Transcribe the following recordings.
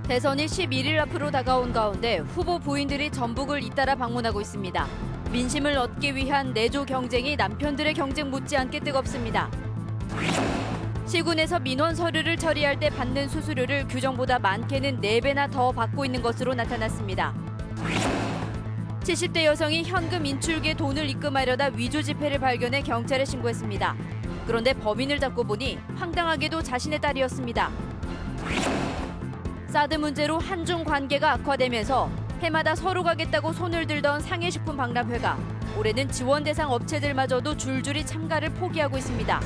대선이 11일 앞으로 다가온 가운데 후보 부인들이 전북을 잇따라 방문하고 있습니다. 민심을 얻기 위한 내조 경쟁이 남편들의 경쟁 못지않게 뜨겁습니다. 시군에서 민원 서류를 처리할 때 받는 수수료를 규정보다 많게는 4배나 더 받고 있는 것으로 나타났습니다. 70대 여성이 현금 인출기에 돈을 입금하려다 위조 지폐를 발견해 경찰에 신고했습니다. 그런데 범인을 잡고 보니 황당하게도 자신의 딸이었습니다. 사드 문제로 한중 관계가 악화되면서 해마다 서로 가겠다고 손을 들던 상해식품박람회가 올해는 지원 대상 업체들마저도 줄줄이 참가를 포기하고 있습니다.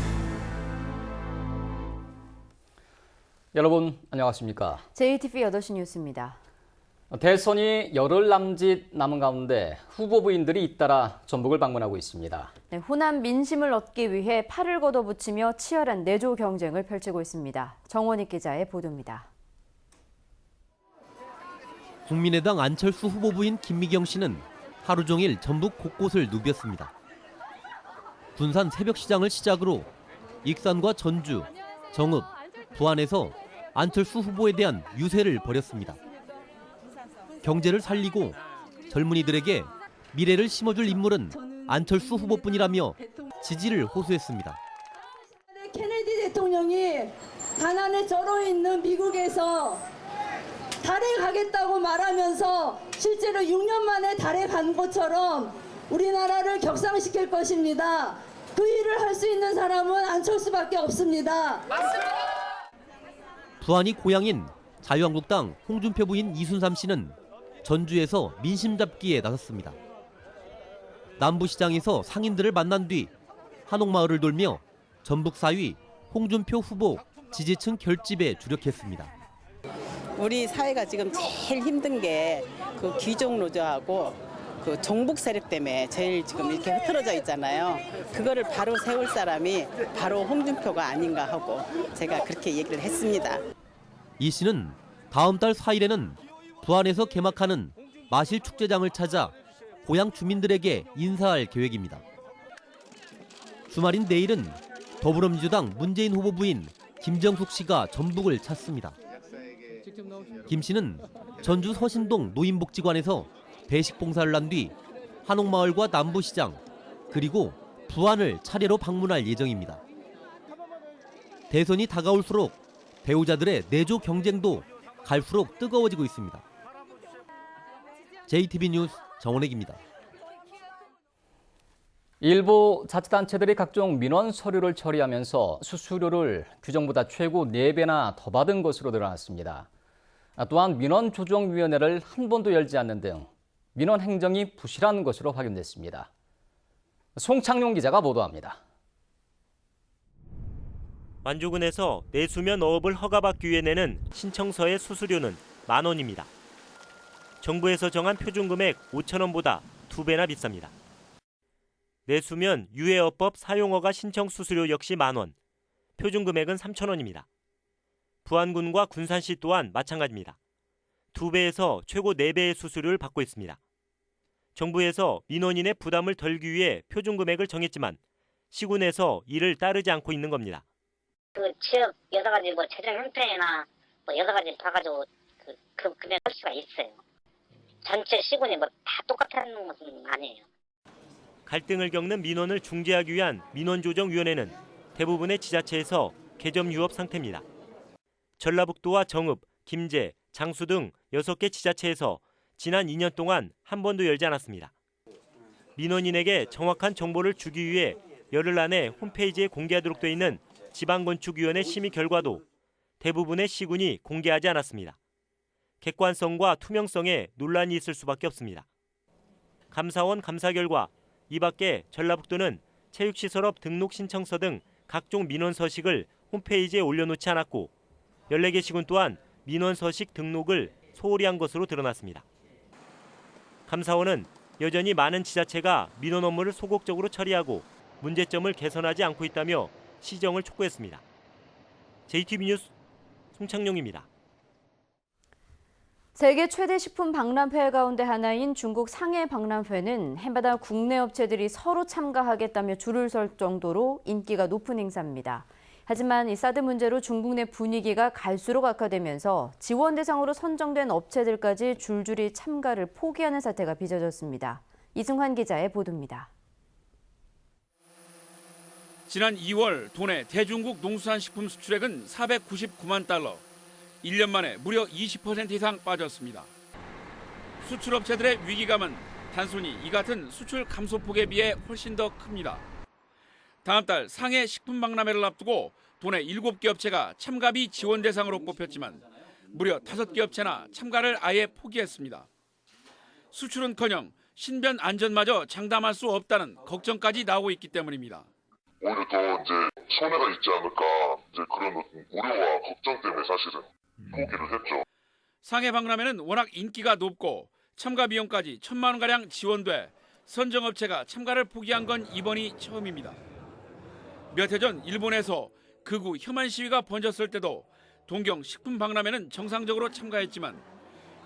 여러분 안녕하십니까? JTV 8시 뉴스입니다. 대선이 열흘 남짓 남은 가운데 후보 부인들이 잇따라 전북을 방문하고 있습니다. 네, 호남 민심을 얻기 위해 팔을 걷어붙이며 치열한 내조 경쟁을 펼치고 있습니다. 정원익 기자의 보도입니다. 국민의당 안철수 후보 부인 김미경 씨는 하루 종일 전북 곳곳을 누볐습니다. 군산 새벽시장을 시작으로 익산과 전주, 정읍, 부안에서 안철수 후보에 대한 유세를 벌였습니다. 경제를 살리고 젊은이들에게 미래를 심어줄 인물은 안철수 후보뿐이라며 지지를 호소했습니다. 케네디 대통령이 가난에 절어 있는 미국에서 달에 가겠다고 말하면서 실제로 6년 만에 달에 간 것처럼 우리나라를 격상시킬 것입니다. 그 일을 할 수 있는 사람은 안철수밖에 없습니다. 부안이 고향인 자유한국당 홍준표 부인 이순삼 씨는 전주에서 민심 잡기에 나섰습니다. 남부시장에서 상인들을 만난 뒤 한옥마을을 돌며 전북 4위 홍준표 후보 지지층 결집에 주력했습니다. 우리 사회가 지금 제일 힘든 게 그 귀족 노조하고 그 종북 세력 때문에 제일 지금 이렇게 흐트러져 있잖아요. 그거를 바로 세울 사람이 바로 홍준표가 아닌가 하고 제가 그렇게 얘기를 했습니다. 이 씨는 다음 달 4일에는 부안에서 개막하는 마실 축제장을 찾아 고향 주민들에게 인사할 계획입니다. 주말인 내일은 더불어민주당 문재인 후보 부인 김정숙 씨가 전북을 찾습니다. 김 씨는 전주 서신동 노인복지관에서 배식 봉사를 한 뒤 한옥마을과 남부시장 그리고 부안을 차례로 방문할 예정입니다. 대선이 다가올수록 배우자들의 내조 경쟁도 갈수록 뜨거워지고 있습니다. JTB 뉴스 정원익입니다. 일부 자치단체들이 각종 민원 서류를 처리하면서 수수료를 규정보다 최고 4배나 더 받은 것으로 드러났습니다. 또한 민원조정위원회를 한 번도 열지 않는 등 민원 행정이 부실한 것으로 확인됐습니다. 송창용 기자가 보도합니다. 만주군에서 내수면 어업을 허가받기 위해 내는 신청서의 수수료는 만원입니다. 정부에서 정한 표준금액 5,000원보다 2배나 비쌉니다. 내수면 유해어법 사용허가 신청 수수료 역시 만원, 표준금액은 3,000원입니다. 부안군과 군산시 또한 마찬가지입니다. 2배에서 최고 4배의 수수료를 받고 있습니다. 정부에서 민원인의 부담을 덜기 위해 표준금액을 정했지만 시군에서 이를 따르지 않고 있는 겁니다. 그 지역 여러 가지 재정 형태나 여러 가지 봐가지고 그 금액 할 수가 있어요. 전체 시군이 다 똑같은 것은 아니에요. 갈등을 겪는 민원을 중재하기 위한 민원조정위원회는 대부분의 지자체에서 개점 유업 상태입니다. 전라북도와 정읍, 김제, 장수 등 6개 지자체에서 지난 2년 동안 한 번도 열지 않았습니다. 민원인에게 정확한 정보를 주기 위해 열흘 안에 홈페이지에 공개하도록 돼 있는 지방건축위원회 심의 결과도 대부분의 시군이 공개하지 않았습니다. 객관성과 투명성에 논란이 있을 수밖에 없습니다. 감사원 감사 결과 이 밖에 전라북도는 체육시설업 등록 신청서 등 각종 민원 서식을 홈페이지에 올려놓지 않았고 14개 시군 또한 민원 서식 등록을 소홀히 한 것으로 드러났습니다. 감사원은 여전히 많은 지자체가 민원 업무를 소극적으로 처리하고 문제점을 개선하지 않고 있다며 시정을 촉구했습니다. JTB 뉴스 송창용입니다. 세계 최대 식품 박람회 가운데 하나인 중국 상해 박람회는 해마다 국내 업체들이 서로 참가하겠다며 줄을 설 정도로 인기가 높은 행사입니다. 하지만 이 사드 문제로 중국 내 분위기가 갈수록 악화되면서 지원 대상으로 선정된 업체들까지 줄줄이 참가를 포기하는 사태가 빚어졌습니다. 이승환 기자의 보도입니다. 지난 2월 도내 대중국 농수산식품 수출액은 499만 달러, 1년 만에 무려 20% 이상 빠졌습니다. 수출업체들의 위기감은 단순히 이 같은 수출 감소폭에 비해 훨씬 더 큽니다. 다음 달 상해 식품박람회를 앞두고 도내 7개 업체가 참가비 지원 대상으로 뽑혔지만 무려 5개 업체나 참가를 아예 포기했습니다. 수출은커녕 신변 안전마저 장담할 수 없다는 걱정까지 나오고 있기 때문입니다. 오히려 더 이제 손해가 있지 않을까 그런 우려와 걱정 때문에 사실은 포기를 했죠. 상해 박람회는 워낙 인기가 높고 참가 비용까지 1,000만 원가량 지원돼 선정업체가 참가를 포기한 건 이번이 처음입니다. 몇 해 전 일본에서 극우 혐한 시위가 번졌을 때도 동경 식품 박람회는 정상적으로 참가했지만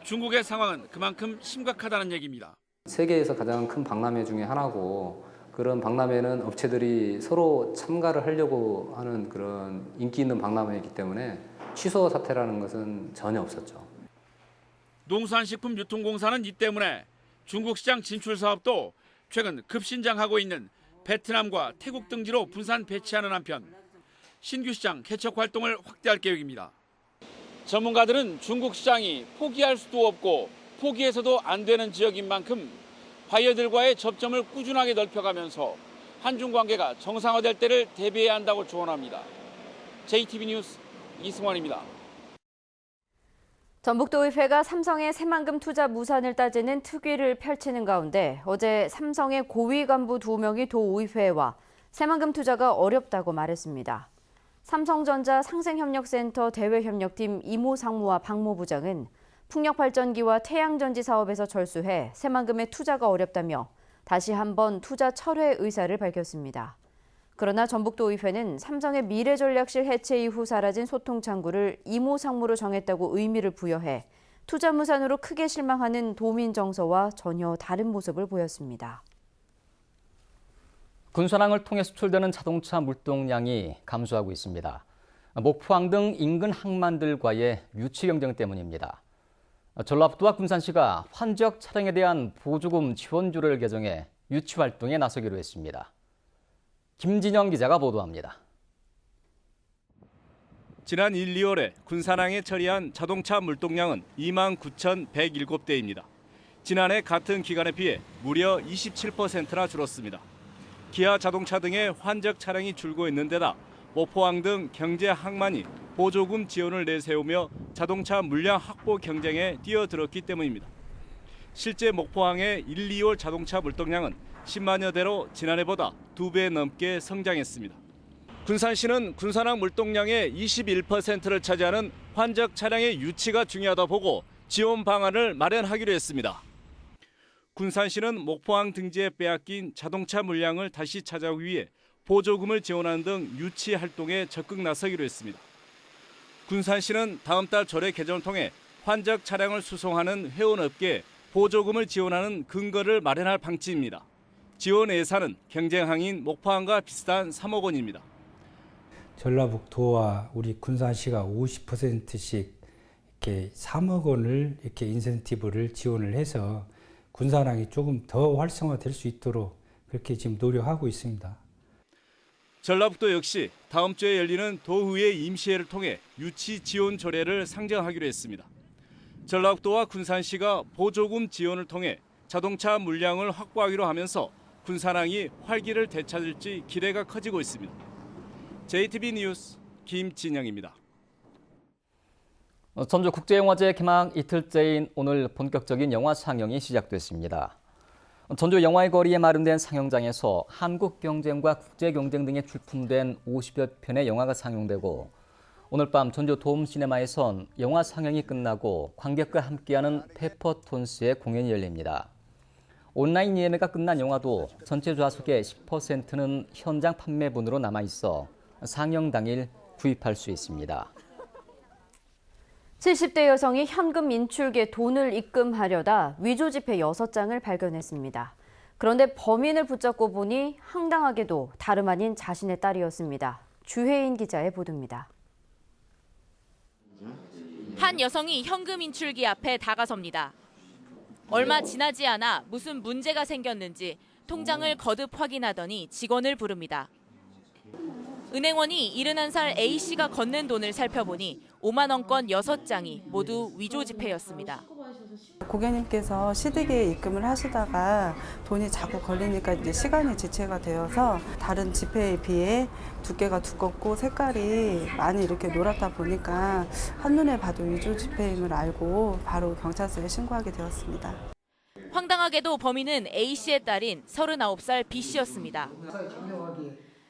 중국의 상황은 그만큼 심각하다는 얘기입니다. 세계에서 가장 큰 박람회 중에 하나고 그런 박람회는 업체들이 서로 참가를 하려고 하는 그런 인기 있는 박람회이기 때문에 취소 사태라는 것은 전혀 없었죠. 농수산식품유통공사는 이 때문에 중국 시장 진출 사업도 최근 급신장하고 있는 베트남과 태국 등지로 분산 배치하는 한편 신규 시장 개척 활동을 확대할 계획입니다. 전문가들은 중국 시장이 포기할 수도 없고 포기해서도 안 되는 지역인 만큼 바이어들과의 접점을 꾸준하게 넓혀가면서 한중 관계가 정상화될 때를 대비해야 한다고 조언합니다. JTB 뉴스 이승환입니다. 전북도의회가 삼성의 새만금 투자 무산을 따지는 특위를 펼치는 가운데 어제 삼성의 고위 간부 2명이 도의회와 새만금 투자가 어렵다고 말했습니다. 삼성전자 상생협력센터 대외협력팀 이모 상무와 박모 부장은 풍력발전기와 태양전지 사업에서 철수해 새만금의 투자가 어렵다며 다시 한번 투자 철회 의사를 밝혔습니다. 그러나 전북도의회는 삼성의 미래전략실 해체 이후 사라진 소통창구를 이모 상무로 정했다고 의미를 부여해 투자 무산으로 크게 실망하는 도민정서와 전혀 다른 모습을 보였습니다. 군산항을 통해 수출되는 자동차 물동량이 감소하고 있습니다. 목포항 등 인근 항만들과의 유치 경쟁 때문입니다. 전라북도와 군산시가 환적 차량에 대한 보조금 지원조례를 개정해 유치 활동에 나서기로 했습니다. 김진영 기자가 보도합니다. 지난 1, 2월에 군산항에 처리한 자동차 물동량은 29,107대입니다. 지난해 같은 기간에 비해 무려 27%나 줄었습니다. 기아 자동차 등의 환적 차량이 줄고 있는 데다 목포항 등 경제 항만이 보조금 지원을 내세우며 자동차 물량 확보 경쟁에 뛰어들었기 때문입니다. 실제 목포항의 1, 2월 자동차 물동량은 10만여 대로 지난해보다 2배 넘게 성장했습니다. 군산시는 군산항 물동량의 21%를 차지하는 환적 차량의 유치가 중요하다 보고 지원 방안을 마련하기로 했습니다. 군산시는 목포항 등지에 빼앗긴 자동차 물량을 다시 찾아오기 위해 보조금을 지원하는 등 유치 활동에 적극 나서기로 했습니다. 군산시는 다음 달 조례 개정을 통해 환적 차량을 수송하는 회원업계에 보조금을 지원하는 근거를 마련할 방침입니다. 지원 예산은 경쟁항인 목포항과 비슷한 3억 원입니다. 전라북도와 우리 군산시가 50%씩 이렇게 3억 원을 이렇게 인센티브를 지원을 해서 군산항이 조금 더 활성화될 수 있도록 그렇게 지금 노력하고 있습니다. 전라북도 역시 다음 주에 열리는 도의회 임시회를 통해 유치 지원 조례를 상정하기로 했습니다. 전라북도와 군산시가 보조금 지원을 통해 자동차 물량을 확보하기로 하면서 군산항이 활기를 되찾을지 기대가 커지고 있습니다. JTB 뉴스 김진영입니다. 전주국제영화제 개막 이틀째인 오늘 본격적인 영화 상영이 시작됐습니다. 전주 영화의 거리에 마련된 상영장에서 한국 경쟁과 국제 경쟁 등에 출품된 50여 편의 영화가 상영되고 오늘 밤 전주 도움시네마에선 영화 상영이 끝나고 관객과 함께하는 페퍼톤스의 공연이 열립니다. 온라인 예매가 끝난 영화도 전체 좌석의 10%는 현장 판매분으로 남아있어 상영 당일 구입할 수 있습니다. 70대 여성이 현금 인출기에 돈을 입금하려다 위조 지폐 6장을 발견했습니다. 그런데 범인을 붙잡고 보니 황당하게도 다름 아닌 자신의 딸이었습니다. 주혜인 기자의 보도입니다. 한 여성이 현금 인출기 앞에 다가섭니다. 얼마 지나지 않아 무슨 문제가 생겼는지 통장을 거듭 확인하더니 직원을 부릅니다. 은행원이 71살 A씨가 건넨 돈을 살펴보니 5만 원권 6장이 모두 위조 지폐였습니다. 고객님께서 시디기에 입금을 하시다가 돈이 자꾸 걸리니까 이제 시간이 지체가 되어서 다른 지폐에 비해 두께가 두껍고 색깔이 많이 이렇게 노랗다 보니까 한눈에 봐도 위조 지폐임을 알고 바로 경찰서에 신고하게 되었습니다. 황당하게도 범인은 A씨의 딸인 39살 B씨였습니다.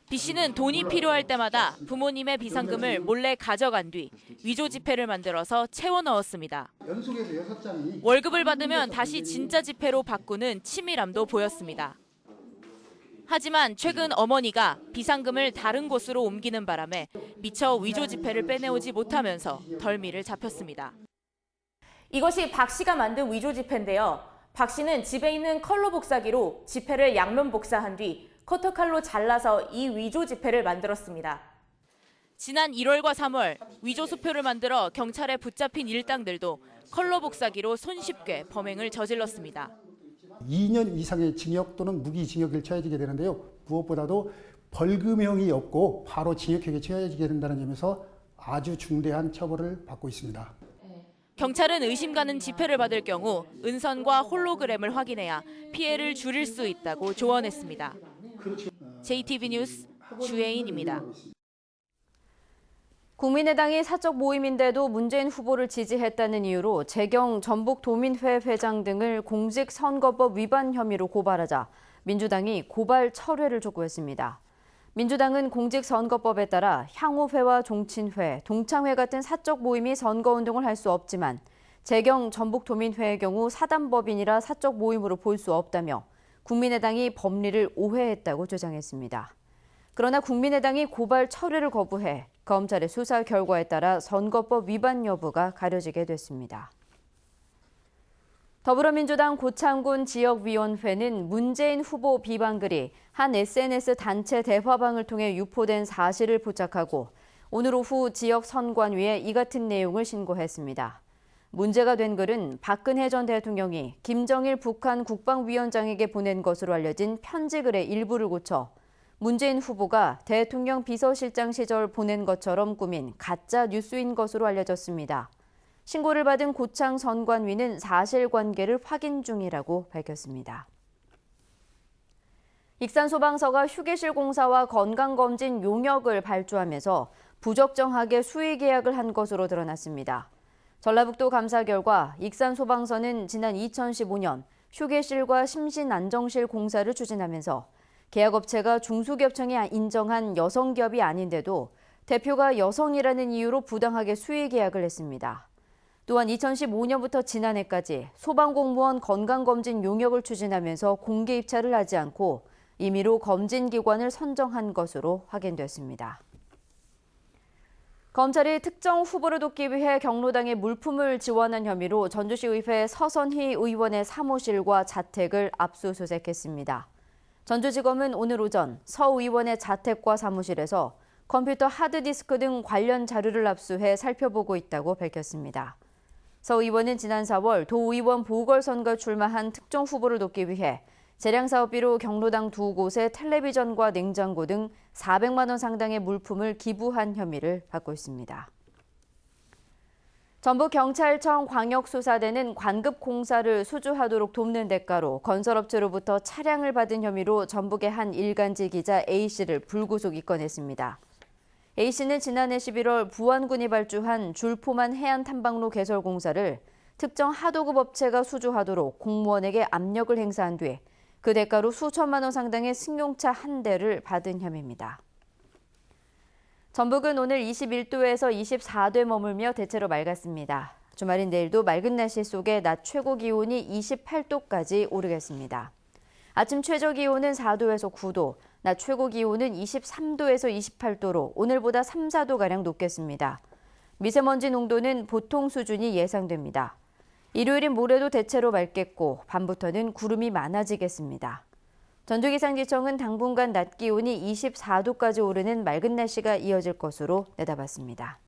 B씨는 돈이 필요할 때마다 부모님의 비상금을 몰래 가져간 뒤 위조 지폐를 만들어서 채워 넣었습니다. 월급을 받으면 다시 진짜 지폐로 바꾸는 치밀함도 보였습니다. 하지만 최근 어머니가 비상금을 다른 곳으로 옮기는 바람에 미처 위조 지폐를 빼내오지 못하면서 덜미를 잡혔습니다. 이것이 박 씨가 만든 위조 지폐인데요. 박 씨는 집에 있는 컬러 복사기로 지폐를 양면 복사한 뒤 커터칼로 잘라서 이 위조 지폐를 만들었습니다. 지난 1월과 3월 위조 수표를 만들어 경찰에 붙잡힌 일당들도 컬러 복사기로 손쉽게 범행을 저질렀습니다. 2년 이상의 징역 또는 무기징역을 처해지게 되는데요. 무엇보다도 벌금형이 없고 바로 징역형에 처해지게 된다는 점에서 아주 중대한 처벌을 받고 있습니다. 경찰은 의심 가는 지폐를 받을 경우 은선과 홀로그램을 확인해야 피해를 줄일 수 있다고 조언했습니다. JTB 뉴스 주혜인입니다. 국민의당이 사적 모임인데도 문재인 후보를 지지했다는 이유로 재경 전북도민회 회장 등을 공직선거법 위반 혐의로 고발하자 민주당이 고발 철회를 촉구했습니다. 민주당은 공직선거법에 따라 향후회와 종친회, 동창회 같은 사적 모임이 선거운동을 할 수 없지만 재경 전북도민회의 경우 사단법인이라 사적 모임으로 볼 수 없다며 국민의당이 법리를 오해했다고 주장했습니다. 그러나 국민의당이 고발 철회를 거부해 검찰의 수사 결과에 따라 선거법 위반 여부가 가려지게 됐습니다. 더불어민주당 고창군 지역위원회는 문재인 후보 비방글이 한 SNS 단체 대화방을 통해 유포된 사실을 포착하고 오늘 오후 지역 선관위에 이 같은 내용을 신고했습니다. 문제가 된 글은 박근혜 전 대통령이 김정일 북한 국방위원장에게 보낸 것으로 알려진 편지글의 일부를 고쳐 문재인 후보가 대통령 비서실장 시절 보낸 것처럼 꾸민 가짜 뉴스인 것으로 알려졌습니다. 신고를 받은 고창 선관위는 사실관계를 확인 중이라고 밝혔습니다. 익산소방서가 휴게실 공사와 건강검진 용역을 발주하면서 부적정하게 수의 계약을 한 것으로 드러났습니다. 전라북도 감사 결과 익산소방서는 지난 2015년 휴게실과 심신안정실 공사를 추진하면서 계약업체가 중소기업청이 인정한 여성기업이 아닌데도 대표가 여성이라는 이유로 부당하게 수의 계약을 했습니다. 또한 2015년부터 지난해까지 소방공무원 건강검진 용역을 추진하면서 공개 입찰을 하지 않고 임의로 검진기관을 선정한 것으로 확인됐습니다. 검찰이 특정 후보를 돕기 위해 경로당에 물품을 지원한 혐의로 전주시의회 서선희 의원의 사무실과 자택을 압수수색했습니다. 전주지검은 오늘 오전 서 의원의 자택과 사무실에서 컴퓨터 하드디스크 등 관련 자료를 압수해 살펴보고 있다고 밝혔습니다. 서 의원은 지난 4월 도의원 보궐선거에 출마한 특정 후보를 돕기 위해 재량사업비로 경로당 2곳에 텔레비전과 냉장고 등 400만 원 상당의 물품을 기부한 혐의를 받고 있습니다. 전북경찰청 광역수사대는 관급 공사를 수주하도록 돕는 대가로 건설업체로부터 차량을 받은 혐의로 전북의 한 일간지 기자 A씨를 불구속 입건했습니다. A씨는 지난해 11월 부안군이 발주한 줄포만 해안탐방로 개설 공사를 특정 하도급 업체가 수주하도록 공무원에게 압력을 행사한 뒤 그 대가로 수천만 원 상당의 승용차 한 대를 받은 혐의입니다. 전북은 오늘 21도에서 24도에 머물며 대체로 맑았습니다. 주말인 내일도 맑은 날씨 속에 낮 최고 기온이 28도까지 오르겠습니다. 아침 최저 기온은 4도에서 9도, 낮 최고 기온은 23도에서 28도로 오늘보다 3, 4도가량 높겠습니다. 미세먼지 농도는 보통 수준이 예상됩니다. 일요일인 모레도 대체로 맑겠고 밤부터는 구름이 많아지겠습니다. 전주기상지청은 당분간 낮 기온이 24도까지 오르는 맑은 날씨가 이어질 것으로 내다봤습니다.